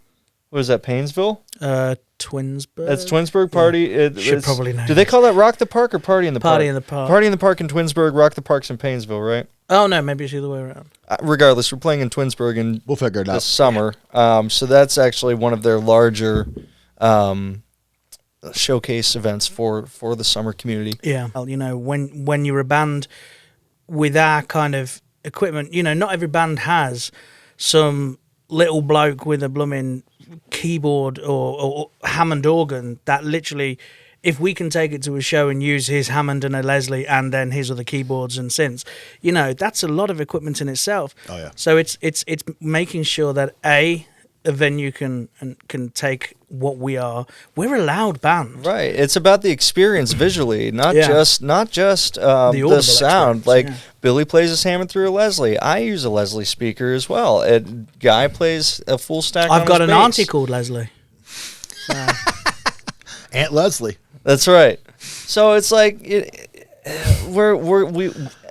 What is that, Painesville? Twinsburg. That's Twinsburg Party. Should probably know. Do they call that Rock the Park or Party in the Park? Party in the Park. Party in the Park in Twinsburg, Rock the Park's in Painesville, right? Oh, no, maybe it's the other way around. Regardless, we're playing in Twinsburg in We'll figure it out. this summer. So that's actually one of their larger showcase events for the summer community. Yeah. Well, you know, when you're a band with our kind of equipment, you know, not every band has some little bloke with a blooming keyboard or Hammond organ that literally, if we can take it to a show and use his Hammond and a Leslie and then his other keyboards and synths, you know, that's a lot of equipment in itself. Oh, yeah. So it's making sure that a venue can take what we are. We're a loud band, Right. It's about the experience visually, not Yeah. just audible the sound. experience, Like yeah. Billy plays his Hammond through a Leslie. I use a Leslie speaker as well. Guy plays a full stack. I've on got his an bass. auntie called Leslie. Aunt Leslie. That's right. So it's like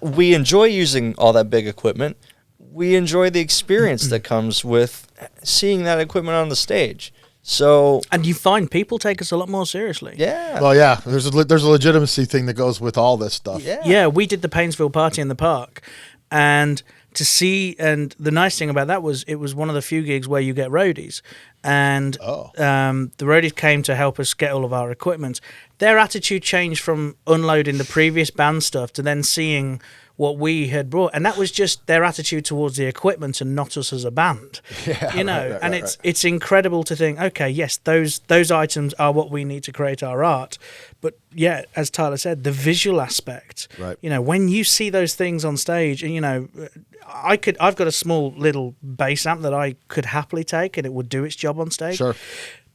we enjoy using all that big equipment. We enjoy the experience that comes with seeing that equipment on the stage. So And you find people take us a lot more seriously. yeah, Well, yeah, there's a legitimacy thing that goes with all this stuff. Yeah, we did the Painesville Party in the Park, and to see, and the nice thing about that was it was one of the few gigs where you get roadies, and the roadies came to help us get all of our equipment. Their attitude changed from unloading the previous band stuff to then seeing what we had brought, and that was just their attitude towards the equipment and not us as a band. Yeah, you know, right, and right. it's incredible to think, okay, yes, those items are what we need to create our art, but yeah, as Tyler said, the visual aspect. Right. You know, when you see those things on stage, and you know, I've got a small little bass amp that I could happily take, and it would do its job on stage. Sure.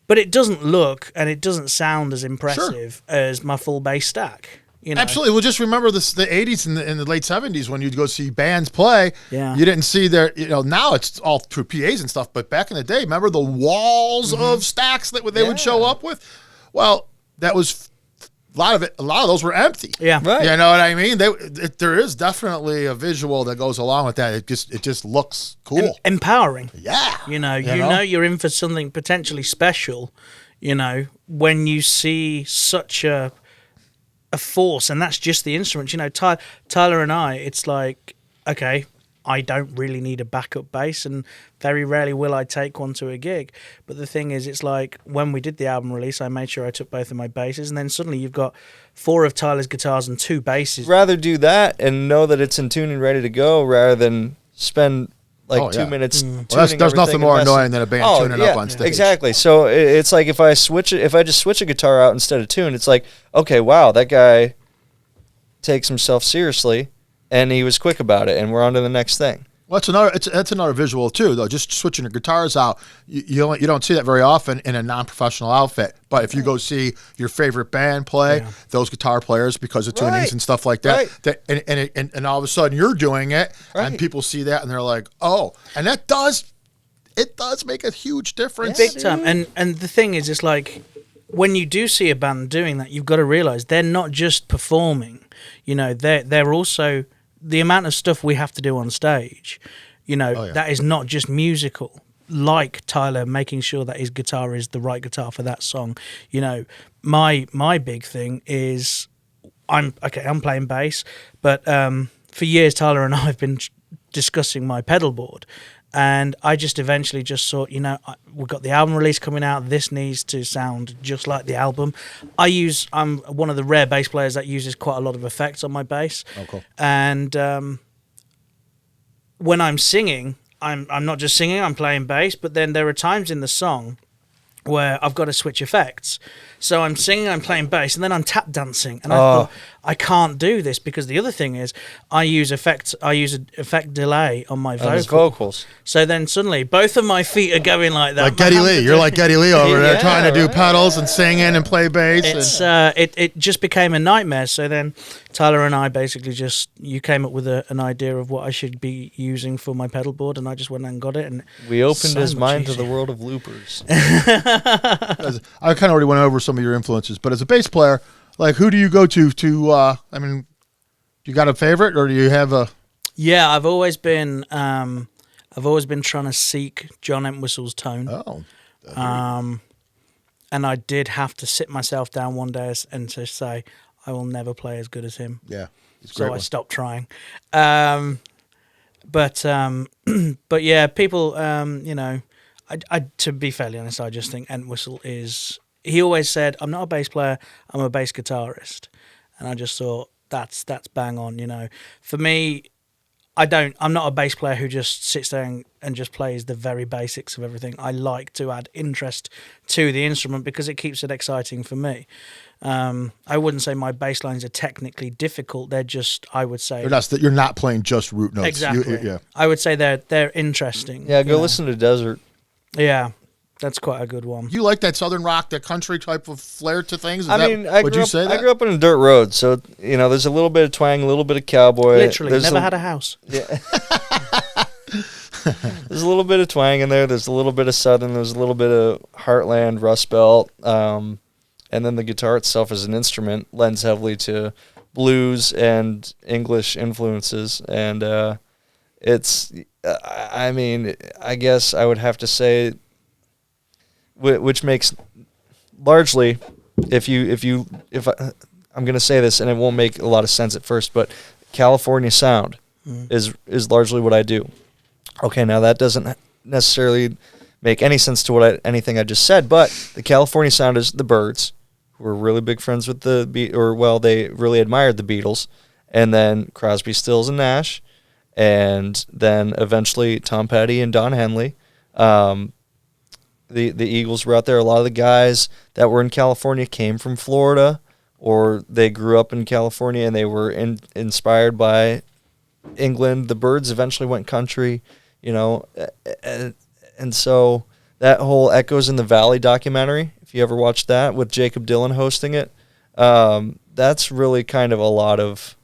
But it doesn't look and it doesn't sound as impressive as my full bass stack. You know? Absolutely. Well, just remember the 80s and the late 70s when you'd go see bands play. Yeah. You didn't see their, you know, now it's all through PAs and stuff, but back in the day, remember the walls of stacks that they would show up with? Well, that was a lot of those were empty. Yeah. Right. You know what I mean? There is definitely a visual that goes along with that. It just looks cool. Empowering. Yeah. You know, you know you're in for something potentially special, you know, when you see such a force, and that's just the instruments. You know, Tyler and I, it's like, okay, I don't really need a backup bass, and very rarely will I take one to a gig. But the thing is, it's like when we did the album release, I made sure I took both of my basses, and then suddenly you've got 4 of Tyler's guitars and 2 basses. rather do that and know that it's in tune and ready to go rather than spend like 2 minutes. Well, tuning there's nothing everything more and messing- annoying than a band tuning up on stage. Exactly. So it's like if I just switch a guitar out instead of tune, it's like, okay, wow, that guy takes himself seriously, and he was quick about it, and we're on to the next thing. Well, that's another visual too, though. Just switching your guitars out, you don't see that very often in a non-professional outfit. But if you go see your favorite band play, those guitar players, because of tunings Right. and stuff like that, Right. and all of a sudden you're doing it, and Right. people see that and they're like, oh, and it does make a huge difference. Big time. And the thing is, it's like when you do see a band doing that, you've got to realize they're not just performing. You know, they're also the amount of stuff we have to do on stage. You know, that is not just musical. Like Tyler making sure that his guitar is the right guitar for that song. You know, my big thing is I'm playing bass, but for years Tyler and I have been discussing my pedal board. And I just eventually just thought, you know, we've got the album release coming out. This needs to sound just like the album. I'm one of the rare bass players that uses quite a lot of effects on my bass. Oh, cool. And when I'm singing, I'm not just singing, I'm playing bass. But then there are times in the song where I've got to switch effects. So I'm singing, I'm playing bass, and then I'm tap dancing. And I thought, I can't do this, because the other thing is I use an effect delay on my His vocal. vocals. So then suddenly both of my feet are going like that. Like My Geddy hands Lee, are you're like Geddy Lee over there Yeah, trying to do right. pedals and singing and play bass. It's and, it just became a nightmare. So then Tyler and I basically you came up with an idea of what I should be using for my pedal board, and I just went and got it. And We opened so his much mind to easier. the world of loopers. I kind of already went over some of your influences, but as a bass player, like who do you go to? I mean, you got a favorite, or do you have a? Yeah, I've always been trying to seek John Entwistle's tone. Oh, And I did have to sit myself down one day and to say, I will never play as good as him. Yeah. He's a So great I one. stopped trying. But yeah, people, you know, I to be fairly honest, I just think Entwistle is. He always said, "I'm not a bass player. I'm a bass guitarist," and I just thought that's bang on. You know, for me, I'm not a bass player who just sits there and just plays the very basics of everything. I like to add interest to the instrument because it keeps it exciting for me. I wouldn't say my bass lines are technically difficult. They're just, I would say, You're not playing just root notes. exactly. Yeah. I would say they're interesting. Yeah, you go know. listen to Desert. Yeah, that's quite a good one. You like that southern rock, that country type of flair to things? I grew up on a dirt road, so you know there's a little bit of twang, a little bit of cowboy. Literally, There's never had a house. Yeah. There's a little bit of twang in there. There's a little bit of southern. There's a little bit of heartland, Rust Belt, and then the guitar itself as an instrument lends heavily to blues and English influences, and it's. I mean, I guess I would have to say, which makes largely, I'm going to say this and it won't make a lot of sense at first, but California sound is largely what I do. Okay, now that doesn't necessarily make any sense to anything I just said, but the California sound is the Byrds, who were really big friends with they really admired the Beatles, and then Crosby, Stills, and Nash. And then eventually Tom Petty and Don Henley. The Eagles were out there. A lot of the guys that were in California came from Florida, or they grew up in California and they were inspired by England. The Byrds eventually went country, you know. And so that whole Echoes in the Valley documentary, if you ever watched that with Jacob Dylan hosting it, that's really kind of a lot of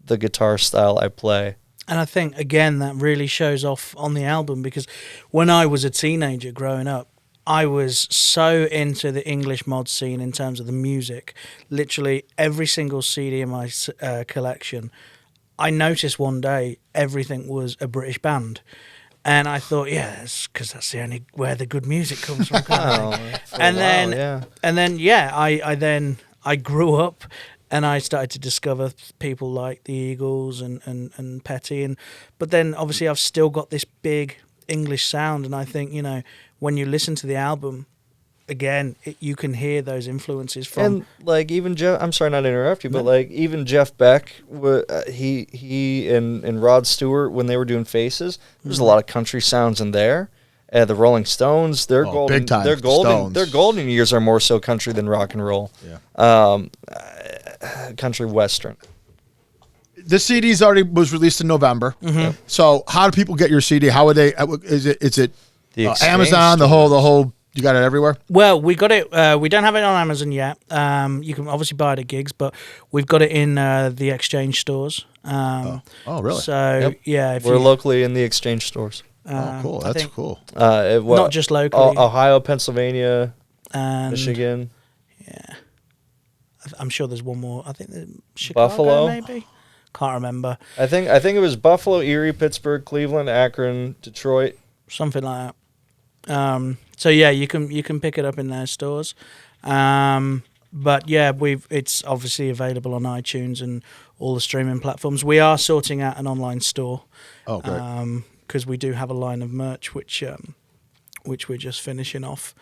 the guitar style I play. And I think, again, that really shows off on the album because when I was a teenager growing up, I was so into the English mod scene in terms of the music. Literally every single CD in my collection, I noticed one day everything was a British band. And I thought, yeah, that's because that's the only where the good music comes from. I grew up. And I started to discover people like the Eagles and Petty. But then, obviously, I've still got this big English sound. And I think, you know, when you listen to the album, again, you can hear those influences from... And, like, even Jeff... I'm sorry not to interrupt you, but, like, even Jeff Beck, he and Rod Stewart, when they were doing Faces, there's a lot of country sounds in there. The Rolling Stones, their golden years are more so country than rock and roll. Yeah. Country western. The CD's already was released in November. Mm-hmm. So how do people get your CD? How would they? Is it The Amazon? The whole. You got it everywhere. Well, we got it. We don't have it on Amazon yet. You can obviously buy it at gigs, but we've got it in the Exchange stores. Oh, really? So yeah, We're locally in the Exchange stores. Cool. That's cool. Not just locally. Ohio, Pennsylvania, And Michigan. Yeah. I'm sure there's one more. I think Chicago, Buffalo, maybe. Can't remember. I think it was Buffalo, Erie, Pittsburgh, Cleveland, Akron, Detroit, Something like that. So yeah, you can pick it up in their stores. But yeah, it's obviously available on iTunes and all the streaming platforms. We are sorting out an online store. Oh, great. Because we do have a line of merch which we're just finishing off.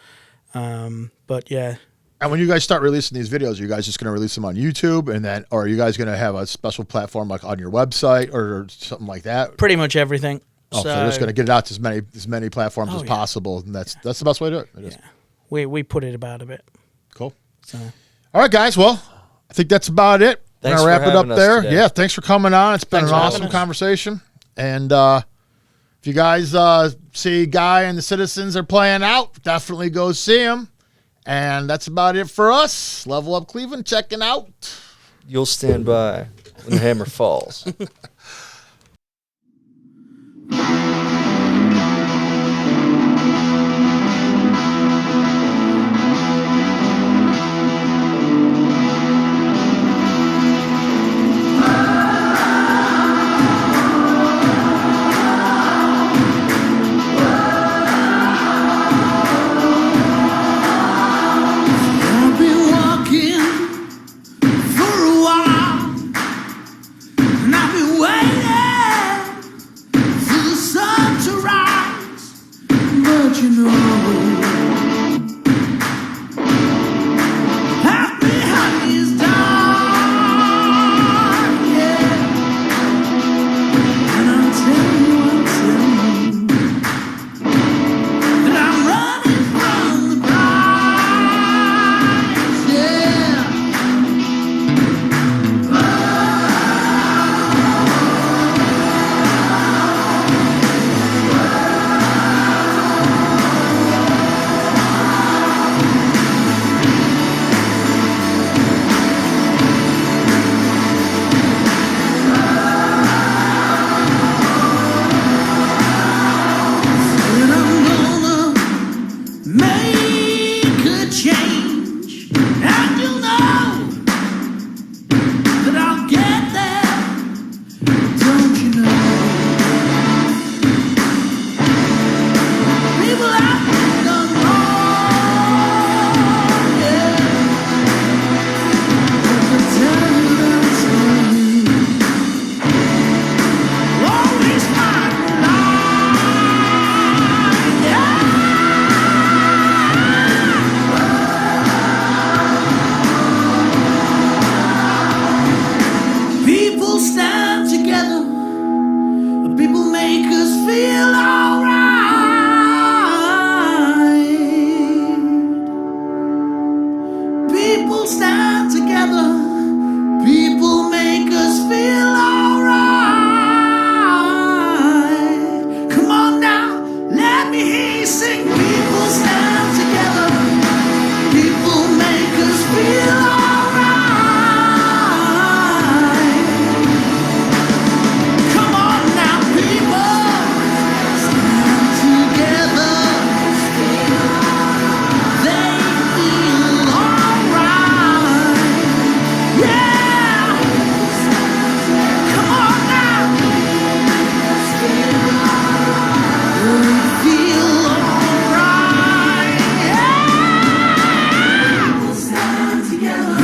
But yeah. And when you guys start releasing these videos, are you guys just going to release them on YouTube, or are you guys going to have a special platform like on your website or something like that? Pretty much everything. So you're just going to get it out to as many platforms as possible, and that's the best way to do it. We put it about a bit. Cool. So. All right, guys. Well, I think that's about it. Thanks We're going to wrap it up there. today. Yeah, thanks for coming on. It's been Thanks an for having awesome us. conversation. And if you guys see Guy and the Citizens are playing out, definitely go see them. And that's about it for us. Level Up Cleveland checking out. You'll stand by when the hammer falls. you know? Half behind me is dark, yeah. And I'll tell you that I'm running from the prize, yeah. And I'm gonna make a change, and you'll know that I'll get there, don't you know? People have done wrong, yeah. But the time that's on you, always find the line, yeah. People stand together. People make us feel alright. People stand together. People make us feel alright. Come on now, let me hear you sing. People stand together. People make us feel alright. Come on now, people, stand together. They feel alright. Yeah. Come on now. They feel alright. Yeah. Stand together.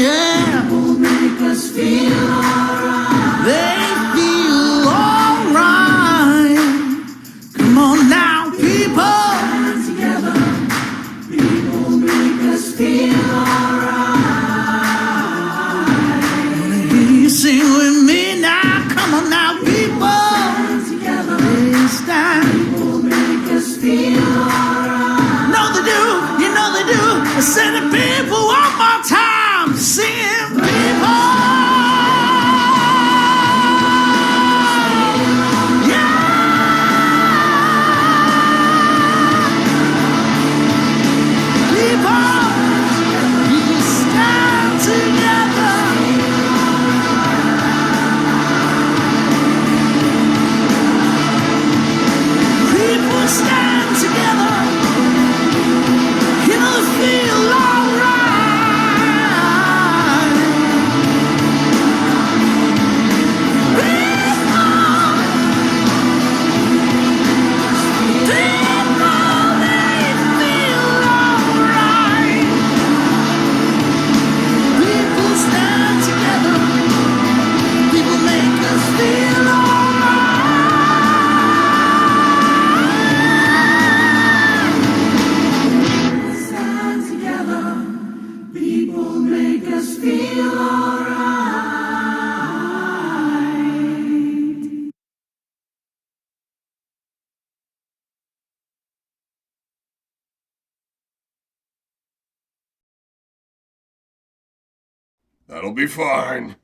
Yeah. People make us feel alright. They feel alright. Come on now, people. Stand together. People make us feel alright. Wanna hear you sing with me now? Come on now, people. Stand together. They stand. People make us feel alright. No, they do. You know they do. I said the people one more time. Singing people. Yeah. People, you stand together. People stand together. You know they feel alright. People, they feel alright. People stand together. People make us feel alright. Stand together. People make us feel alright. That'll be fine.